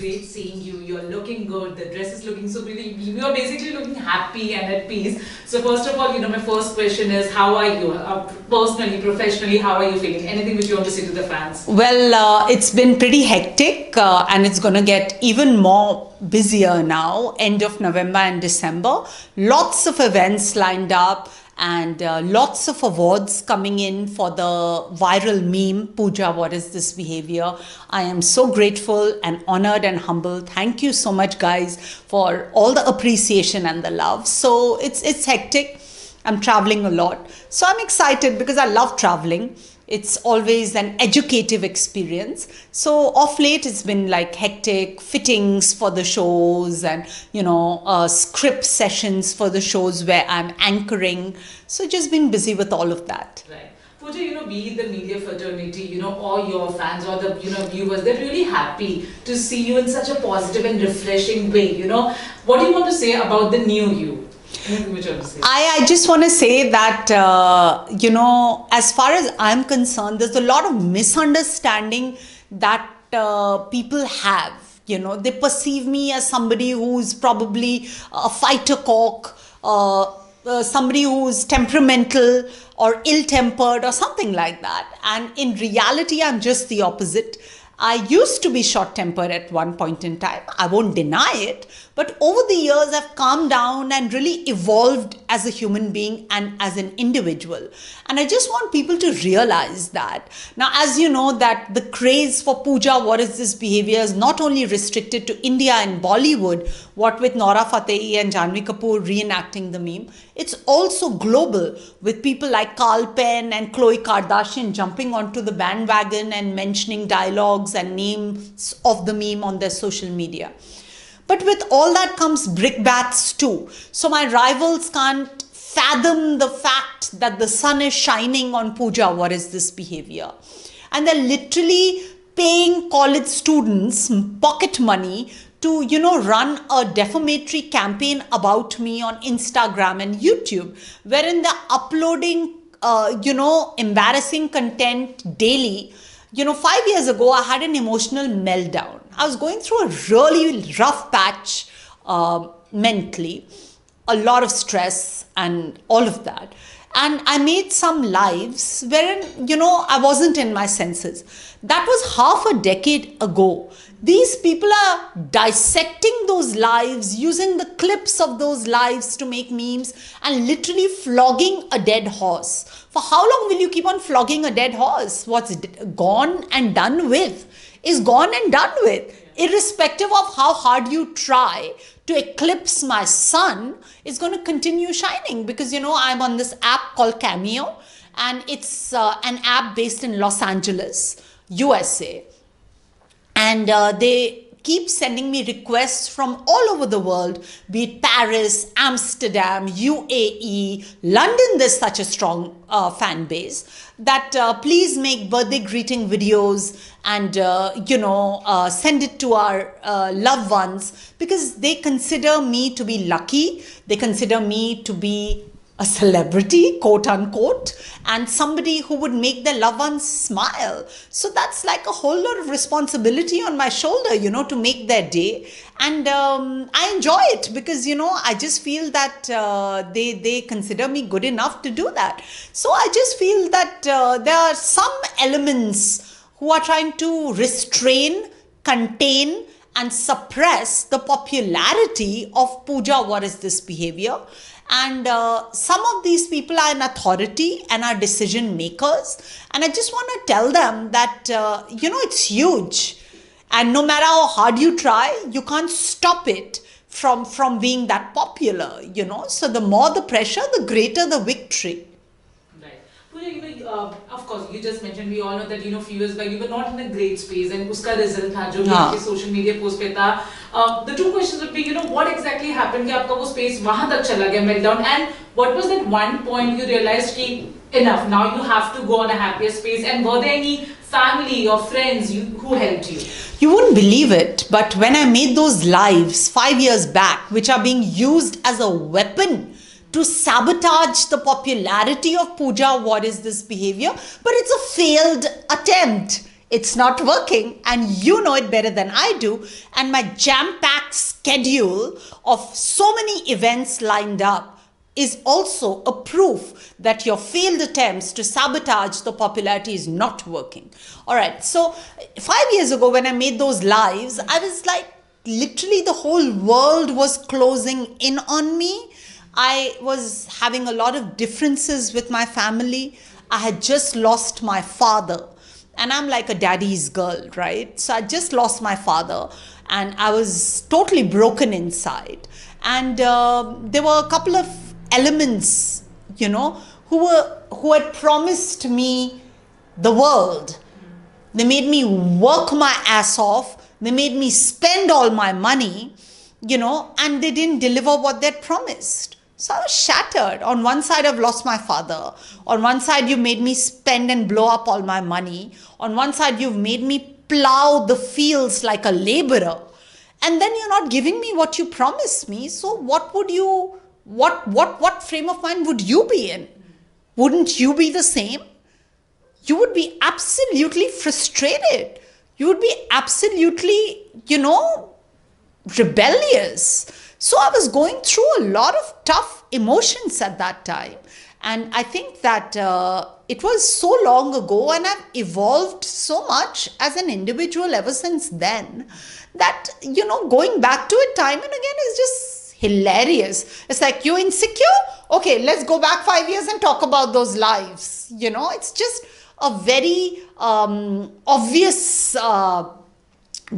great seeing you. You're looking good. The dress is looking so pretty. You're basically looking happy and at peace. So first of all, my first question is, how are you? Personally, professionally, how are you feeling? Anything which you want to say to the fans? Well, it's been pretty hectic and it's going to get even more busier now, end of November and December. Lots of events lined up. And lots of awards coming in for the viral meme, Pooja, what is this behavior? I am so grateful and honored and humbled. Thank you so much, guys, for all the appreciation and the love. So it's hectic. I'm traveling a lot. So I'm excited because I love traveling. It's always an educative experience. So of late, it's been like hectic fittings for the shows and, script sessions for the shows where I'm anchoring. So just been busy with all of that. Right. Pooja, be it the media fraternity, or your fans or the, viewers, they're really happy to see you in such a positive and refreshing way, What do you want to say about the new you? I just want to say that, as far as I'm concerned, there's a lot of misunderstanding that people have. They perceive me as somebody who's probably a fighter cock, somebody who's temperamental or ill-tempered or something like that. And in reality, I'm just the opposite. I used to be short-tempered at one point in time. I won't deny it. But over the years, I've calmed down and really evolved as a human being and as an individual. And I just want people to realize that. Now, as you know, that the craze for Pooja, what is this behavior, is not only restricted to India and Bollywood, what with Nora Fatehi and Janhvi Kapoor reenacting the meme. It's also global, with people like Carl Penn and Khloe Kardashian jumping onto the bandwagon and mentioning dialogues and names of the meme on their social media. But with all that comes brickbats too. So my rivals can't fathom the fact that the sun is shining on Pooja, what is this behavior? And they're literally paying college students pocket money to, run a defamatory campaign about me on Instagram and YouTube, wherein they're uploading, embarrassing content daily. 5 years ago, I had an emotional meltdown. I was going through a really rough patch mentally, a lot of stress and all of that. And I made some lives wherein, I wasn't in my senses. That was half a decade ago. These people are dissecting those lives, using the clips of those lives to make memes and literally flogging a dead horse. For how long will you keep on flogging a dead horse? What's gone and done with is gone and done with. Irrespective of how hard you try to eclipse my sun, is going to continue shining because, I'm on this app called Cameo, and it's an app based in Los Angeles, USA. And they keep sending me requests from all over the world, be it Paris, Amsterdam, UAE, London. There's such a strong fan base that please make birthday greeting videos and, send it to our loved ones, because they consider me to be lucky. They consider me to be a celebrity, quote unquote, and somebody who would make their loved ones smile. So that's like a whole lot of responsibility on my shoulder, to make their day. And I enjoy it because, I just feel that they consider me good enough to do that. So I just feel that there are some elements who are trying to restrain, contain, and suppress the popularity of Pooja, what is this behavior? And some of these people are in authority and are decision makers. And I just want to tell them that, it's huge. And no matter how hard you try, you can't stop it from being that popular, So the more the pressure, the greater the victory. Right. Pooja, of course, you just mentioned, we all know that, few years back, you were not in a great space, and uska result tha, jo bhi social media post pe tha. The two questions would be, what exactly happened, कि आपका वो space वहाँ तक चला गया, meltdown, and what was that one point you realized कि enough, now you have to go on a happier space, and were there any family or friends who helped you? You wouldn't believe it, but when I made those lives 5 years back, which are being used as a weapon to sabotage the popularity of Pooja, what is this behavior? But it's a failed attempt. it's not working, and you know it better than I do. And my jam-packed schedule of so many events lined up is also a proof that your failed attempts to sabotage the popularity is not working. All right. So 5 years ago, when I made those lives, I was like, literally the whole world was closing in on me. I was having a lot of differences with my family. I had just lost my father, and I'm like a daddy's girl, right? So I just lost my father, and I was totally broken inside. And there were a couple of elements, you know, who had promised me the world. They made me work my ass off. They made me spend all my money, you know, and they didn't deliver what they'd promised. So I was shattered. On one side, I've lost my father. On one side, you made me spend and blow up all my money. On one side, you've made me plow the fields like a laborer. And then you're not giving me what you promised me. So what would you, what frame of mind would you be in? Wouldn't you be the same? You would be absolutely frustrated. You would be absolutely, you know, rebellious. So I was going through a lot of tough emotions at that time. And I think that it was so long ago, and I've evolved so much as an individual ever since then, that, you know, going back to it time and again is just hilarious. It's like, you're insecure? Okay, let's go back 5 years and talk about those lives. You know, it's just a very obvious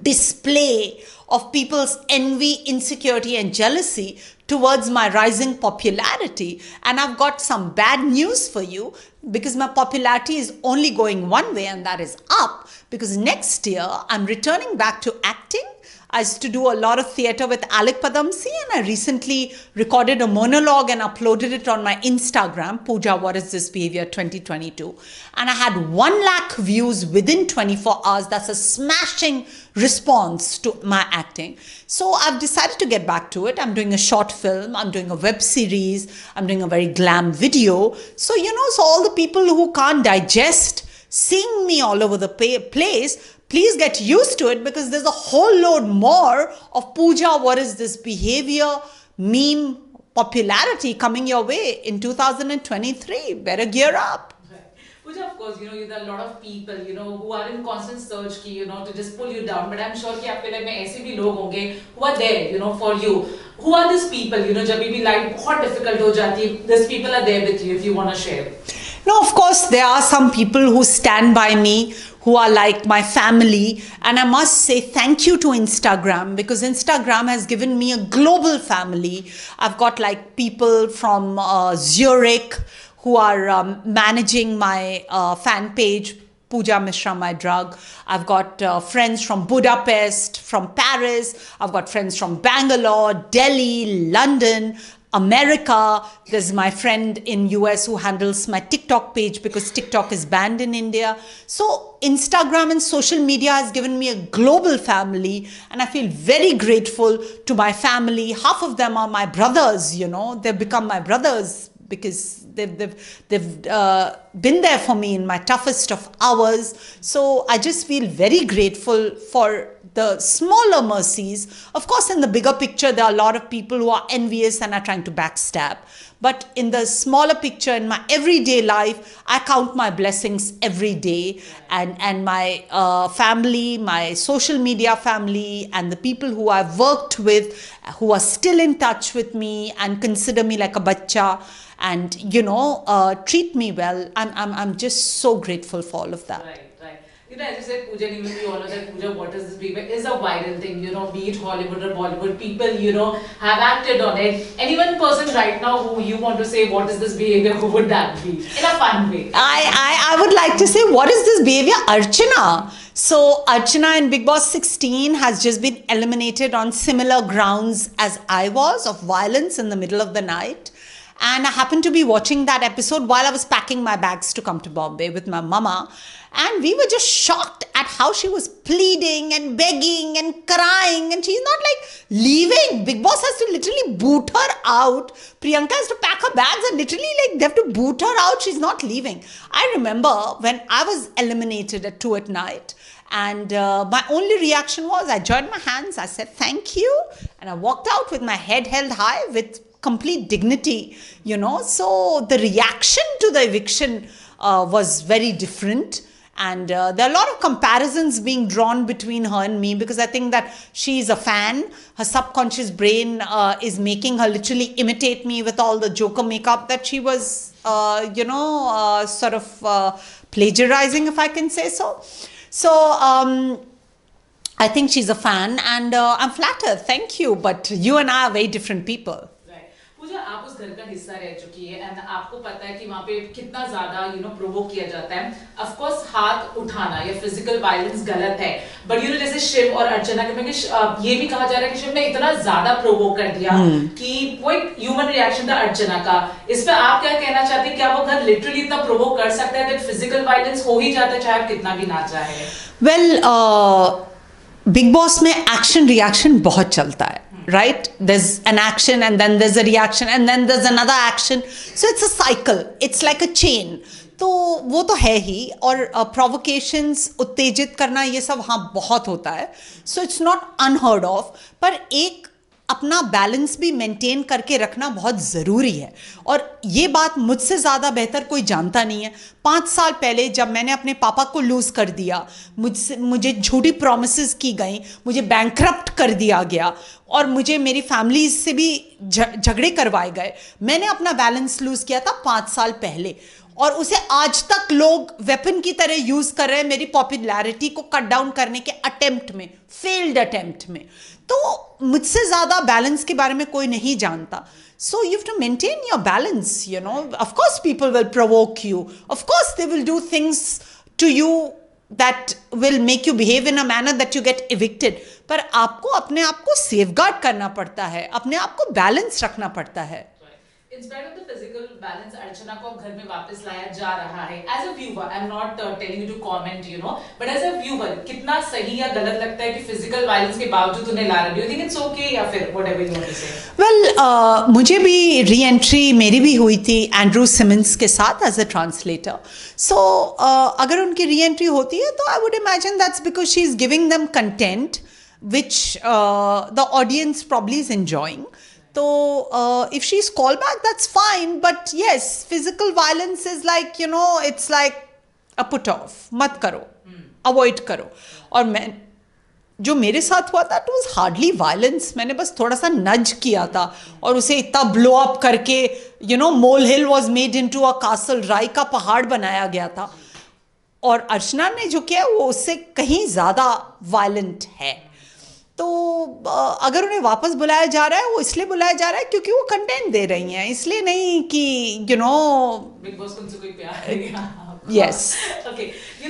display of people's envy, insecurity, and jealousy towards my rising popularity. And I've got some bad news for you, because my popularity is only going one way, and that is up. Because next year I'm returning back to acting. I used to do a lot of theatre with Alec Padamsi, and I recently recorded a monologue and uploaded it on my Instagram, Pooja, What Is This Behavior 2022. And I had 1 lakh views within 24 hours. That's a smashing response to my acting. So I've decided to get back to it. I'm doing a short film. I'm doing a web series. I'm doing a very glam video. So, you know, so all the people who can't digest seeing me all over the place, please get used to it, because there's a whole load more of Pooja, What Is This Behavior meme popularity coming your way in 2023. Better gear up. Pooja, of course, you know, there are a lot of people, you know, who are in constant search ki, you know, to just pull you down. But I'm sure कि आपके life में ऐसे भी लोग होंगे who are there, you know, for you. Who are these people, you know, जब भी life बहुत difficult हो जाती है, these people are there with you if you want to share. No, of course, there are some people who stand by me, who are like my family. And I must say thank you to Instagram, because Instagram has given me a global family. I've got like people from Zurich who are managing my fan page, Pooja Mishra, My Drug. I've got friends from Budapest, from Paris. I've got friends from Bangalore, Delhi, London, America. There's my friend in US who handles my TikTok page, because TikTok is banned in India. So Instagram and social media has given me a global family, and I feel very grateful to my family. Half of them are my brothers, you know, they've become my brothers, because they've been there for me in my toughest of hours. So I just feel very grateful for the smaller mercies. Of course, in the bigger picture, there are a lot of people who are envious and are trying to backstab. But in the smaller picture, in my everyday life, I count my blessings every day. And my family, my social media family, and the people who I've worked with, who are still in touch with me and consider me like a bacha, and, you know, treat me well. I'm just so grateful for all of that. Right. You know, as you said, Pooja, even we all know that Pooja, What Is This Behavior is a viral thing, you know, be it Hollywood or Bollywood, people, you know, have acted on it. Any one person right now who you want to say, what is this behavior, who would that be? In a fun way. I would like to say, what is this behavior? Archana. So Archana in Bigg Boss 16 has just been eliminated on similar grounds as I was, of violence in the middle of the night. And I happened to be watching that episode while I was packing my bags to come to Bombay with my mama. And we were just shocked at how she was pleading and begging and crying. And she's not like leaving. Bigg Boss has to literally boot her out. Priyanka has to pack her bags and literally like they have to boot her out. She's not leaving. I remember when I was eliminated at 2 at night. And my only reaction was I joined my hands. I said, thank you. And I walked out with my head held high with complete dignity, you know. So the reaction to the eviction was very different. And there are a lot of comparisons being drawn between her and me because I think that she's a fan. Her subconscious brain is making her literally imitate me with all the Joker makeup that she was, sort of plagiarizing, if I can say so. So I think she's a fan and I'm flattered. Thank you. But you and I are very different people. पूजा, आप उस घर का हिस्सा रह चुकी है and आपको पता है कि वहाँ पे कितना ज्यादा प्रोवोक किया जाता है. ऑफ कोर्स हाथ उठाना या फिजिकल वायलेंस गलत है, बट जैसे शिव और अर्चना के में ये भी कहा जा रहा है कि शिव ने इतना ज्यादा प्रोवोक कर दिया कि वो एक ह्यूमन रिएक्शन था अर्चना का. इस पे आप क्या कहना चाहते हैं? क्या वो घर लिटरली इतना प्रोवोक कर सकता है दैट फिजिकल वायलेंस हो ही जाता है चाहे आप कितना भी ना चाहे? वेल, बिग बॉस में एक्शन रिएक्शन बहुत चलता है. Right? There's an action and then there's a reaction and then there's another action. So it's a cycle. It's like a chain. तो वो तो है ही. और provocations, उत्तेजित करना, ये सब हाँ बहुत होता है. So it's not unheard of. पर एक अपना बैलेंस भी मेंटेन करके रखना बहुत ज़रूरी है. और ये बात मुझसे ज़्यादा बेहतर कोई जानता नहीं है. 5 साल पहले जब मैंने अपने पापा को लूज़ कर दिया, मुझे झूठी प्रॉमिसेस की गई, मुझे बैंकरप्ट कर दिया गया और मुझे मेरी फैमिली से भी झगड़े करवाए गए. मैंने अपना बैलेंस लूज़ किया था 5 साल पहले और उसे आज तक लोग वेपन की तरह यूज़ कर रहे हैं मेरी पॉपुलैरिटी को कट डाउन करने के अटेम्प्ट में, फेल्ड अटेम्प्ट में. तो मुझसे ज़्यादा बैलेंस के बारे में कोई नहीं जानता. So you have to maintain your balance, you know. Of course people will provoke you. Of course they will do things to you that will make you behave in a manner that you get evicted. पर आपको अपने आप को safeguard करना पड़ता है, अपने आप को balance रखना पड़ता है. In spite of the physical balance, अर्चना को अब घर में वापस लाया जा रहा है. As a viewer, I'm not telling you to comment, but as a viewer, कितना सही या गलत लगता है कि physical violence के बावजूद उन्हें ला रहा है? Do you think it's okay या फिर whatever you want to say? Well, मुझे भी re-entry मेरी भी हुई थी एंड्रू सिमंस के साथ as a translator. So अगर उनकी re-entry होती है तो I would imagine that's because she's giving them content which the audience probably is enjoying. So if she's called back, that's fine. But yes, physical violence is like, it's like a put off. मत करो, avoid करो. और जो मेरे साथ हुआ था, it was hardly violence. मैंने बस थोड़ा सा नज किया था और उसे इतना blow up करके, Mole Hill was made into a castle. राई का पहाड़ बनाया गया था. और अर्चना ने जो किया वो उससे कहीं ज़्यादा violent है. तो अगर उन्हें वापस बुलाया जा रहा है वो इसलिए बुलाया जा रहा है क्योंकि वो कंटेंट दे रही हैं, इसलिए नहीं कि बिग बॉस को उनसे कोई प्यार है. यस. ओके,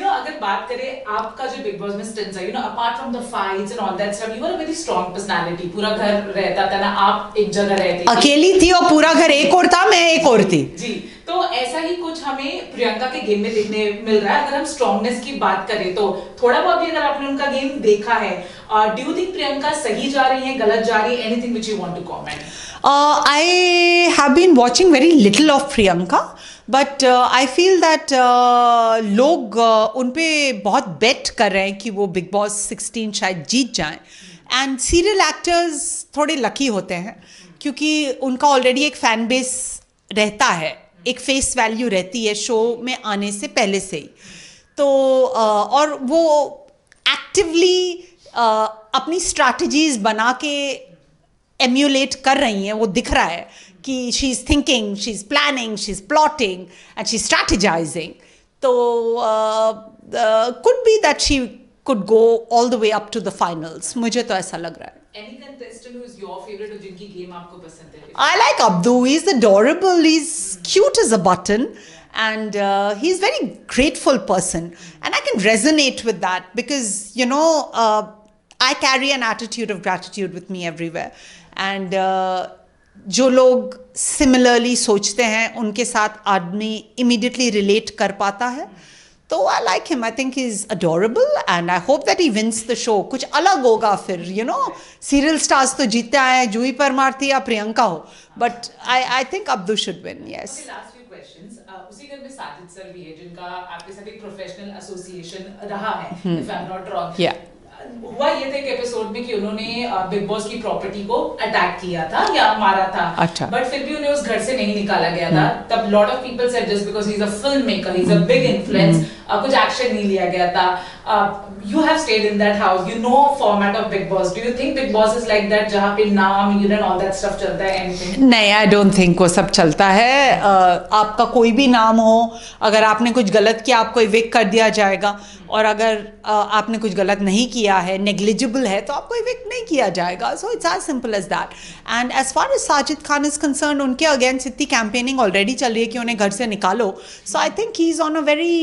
अगर बात करें आपका जो बिग बॉस में स्टिंट्स है, apart from the fights and all that stuff, you are a very strong personality. पूरा घर रहता था ना, आप एक जगह रहती थी, अकेली थी और पूरा घर एक और था, मैं एक और थी. जी. तो ऐसा ही कुछ हमें प्रियंका के गेम में देखने मिल रहा है. अगर हम स्ट्रांगनेस की बात करें तो थोड़ा बहुत भी अगर आपने उनका गेम देखा है, डू यू थिंक प्रियंका सही जा रही है, गलत जा रही है? Anything which you want to comment? I have been watching very little of Priyanka, but I feel that लोग उन पे बहुत बेट कर रहे हैं कि वो बिग बॉस 16 शायद जीत जाएं. एंड सीरियल एक्टर्स थोड़े लकी होते हैं क्योंकि उनका ऑलरेडी एक फैन बेस रहता है, एक फेस वैल्यू रहती है शो में आने से पहले से ही. तो और वो एक्टिवली अपनी स्ट्रैटेजीज बना के एम्यूलेट कर रही हैं. वो दिख रहा है कि she is thinking, she is planning, she is plotting and she is strategizing. तो could be that she could go all the way up to the finals. मुझे तो ऐसा लग रहा है. Any contestant who is your favorite or जिनकी game आपको पसंद है? I like Abdu. He's adorable. He's cute as a button. And he's a very grateful person. And I can resonate with that because, I carry an attitude of gratitude with me everywhere. And जो लोग similarly सोचते हैं उनके साथ आदमी immediately relate कर पाता है. तो I like him. I think he's adorable and I hope that he wins the show. कुछ अलग होगा फिर, you know. Serial stars तो जीते आए हैं, जूही परमार थी या प्रियंका हो. But I think Abdu should win. Yes. Okay, last few questions. उसी घर में साजिद सर भी है जिनका आपके साथ एक प्रोफेशनल एसोसिएशन रहा है, if I'm not wrong. Yeah. हुआ ये था एक एपिसोड में कि उन्होंने बिग बॉस की प्रॉपर्टी को अटैक किया था या मारा था. अच्छा. बट फिर भी उन्हें उस घर से नहीं निकाला गया था. तब lot of people said just because he is a film maker, he is a big influence, कुछ एक्शन नहीं लिया गया था. You have stayed in that house, you know format of Big Boss. Do you think Big Boss is like that जहाँ पे नाम, you know, all that stuff चलता है? Anything? नहीं, I don't think वो सब चलता है. आपका कोई भी नाम हो, अगर आपने कुछ गलत किया आपको इविक्ट कर दिया जाएगा, और अगर आपने कुछ गलत नहीं किया है, नेग्लिजिबल है, तो आपको इविक्ट नहीं किया जाएगा. So it's as simple as that. And as far as Sajid Khan is concerned, उनके अगेंस्ट इतनी कैंपेनिंग ऑलरेडी चल रही है कि उन्हें घर से निकालो. So I think he's on a very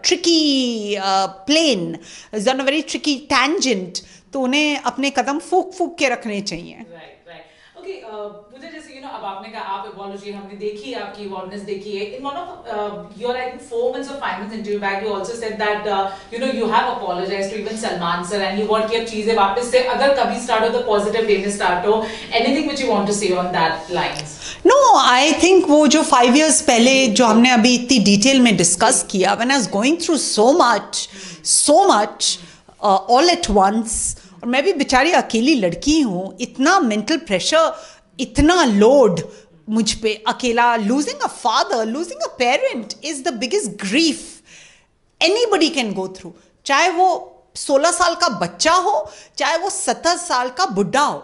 tricky plane. He's on a very tricky tangent. तो उन्हें अपने कदम फूक के रखने चाहिए. Okay, पूजा जैसे अब आपने कहा आप apology हमने देखी है, आपकी involvedness देखी है. In one of your I think 4 months or 5 months interview back, you also said that you have apologized to even Salman sir and you want कि अब चीजें वापस से अगर कभी start हो तो positive way में start हो. Anything which you want to say on that lines? No, I think वो जो 5 years पहले जो हमने अभी इतनी डिटेल में डिस्कस किया, when I was going through so much all at once, और मैं भी बेचारी अकेली लड़की हूँ, इतना मेंटल प्रेशर, इतना लोड मुझ पे अकेला. Losing a father, losing a parent is the biggest grief anybody can go through. चाहे वो 16 साल का बच्चा हो, चाहे वो 70 साल का बुढ़ा हो.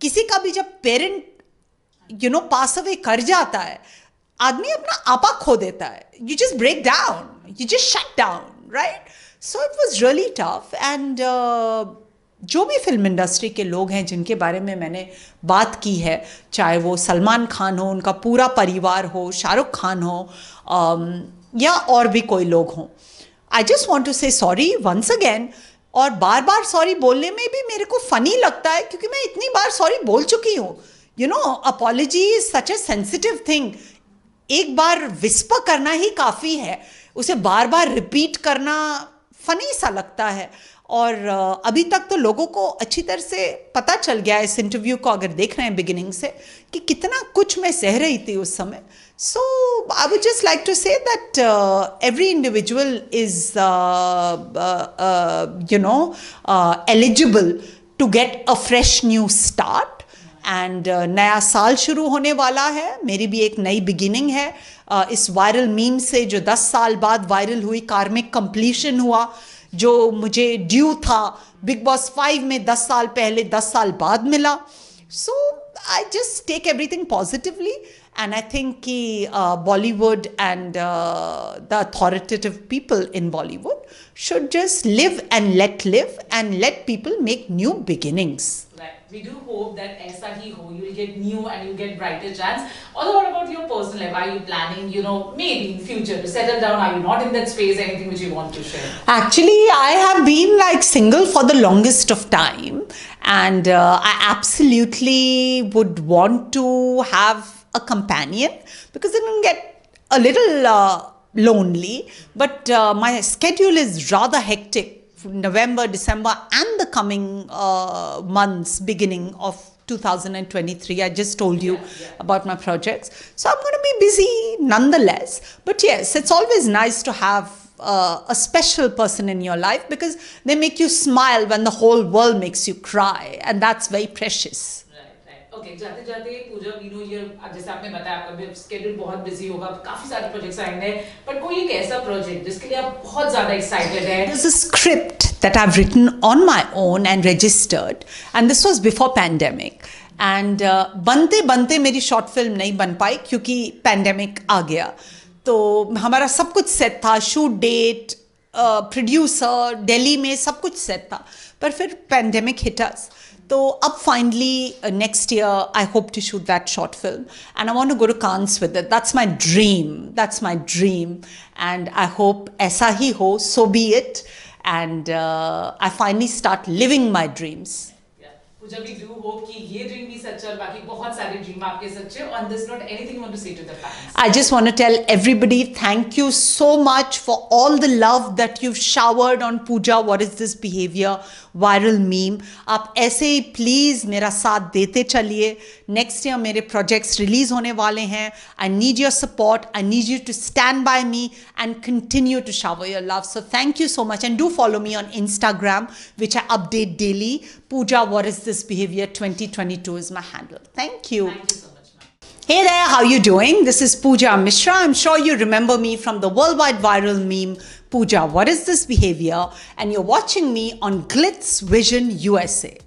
किसी का भी जब पेरेंट पास अवे कर जाता है, आदमी अपना आपा खो देता है. You just break down, you just shut down, right? So it was really tough. And जो भी फिल्म इंडस्ट्री के लोग हैं जिनके बारे में मैंने बात की है, चाहे वो सलमान खान हो, उनका पूरा परिवार हो, शाहरुख खान हो, या और भी कोई लोग हों, आई जस्ट वॉन्ट टू से सॉरी वंस अगेन. और बार बार सॉरी बोलने में भी मेरे को फनी लगता है क्योंकि मैं इतनी बार सॉरी बोल चुकी हूँ. Apology is such A sensitive thing. एक बार विस्पर करना ही काफ़ी है, उसे बार बार रिपीट करना फनी सा लगता है. और अभी तक तो लोगों को अच्छी तरह से पता चल गया इस इंटरव्यू को अगर देख रहे हैं बिगिनिंग से कि कितना कुछ मैं सह रही थी उस समय. So I would just like to say that every individual is eligible to get a fresh new start. And नया साल शुरू होने वाला है, मेरी भी एक नई बिगिनिंग है. इस वायरल मीम से जो 10 साल बाद वायरल हुई, कार्मिक कंप्लीशन हुआ, जो मुझे ड्यू था बिग बॉस 5 में 10 साल पहले, 10 साल बाद मिला. So I just take everything positively and I think कि Bollywood and the authoritative people in Bollywood should just live and let people make new beginnings. Right. We do hope that aisa hi ho, you will get new and you get brighter chance. Although what about your personal life? Are you planning, maybe in future to settle down? Are you not in that space? Anything which you want to share? Actually, I have been single for the longest of time, and I absolutely would want to have a companion because it can get a little lonely, but my schedule is rather hectic. November, December and the coming months beginning of 2023. I just told you about my projects, so I'm going to be busy nonetheless. But yes, it's always nice to have a special person in your life because they make you smile when the whole world makes you cry, and that's very precious. Okay, जाते जाते पूजा, जैसे आपने बताया आपका schedule बहुत busy होगा, काफी सारे प्रोजेक्ट्स आएंगे, बट कोई एक ऐसा प्रोजेक्ट जिसके लिए आप बहुत ज्यादा एक्साइटेड है? There's a script that I've written on my own and registered, and this was before pandemic. And बनते बनते मेरी शॉर्ट फिल्म नहीं बन पाई क्योंकि पैंडेमिक आ गया. तो हमारा सब कुछ सेट था, शूट डेट, प्रोड्यूसर, दिल्ली में सब कुछ सेट था, पर फिर पैंडेमिक हिट अस. तो अब finally next year I hope to shoot that short film and I want to go to Cannes with it. That's my dream, and I hope aisa hi ho, so be it, and I finally start living my dreams. Pooja, we do hope कि ये dream भी सच्चा और बाकी बहुत सारे dream आपके सच्चे. On this note, anything you want to say to the fans? I just want to tell everybody thank you so much for all the love that you've showered on Pooja. What is this behavior? Viral meme. आप ऐसे ही please मेरा साथ देते चलिए. Next year मेरे projects release होने वाले हैं. I need your support. I need you to stand by me and continue to shower your love. So thank you so much, and do follow me on Instagram, which I update daily. Pooja, what is this behavior 2022 is my handle. Thank you. Thank you so much, ma'am. Hey there, how you doing? This is Pooja Mishra. I'm sure you remember me from the worldwide viral meme, Pooja, what is this behavior? And you're watching me on GlitzVisionUSA.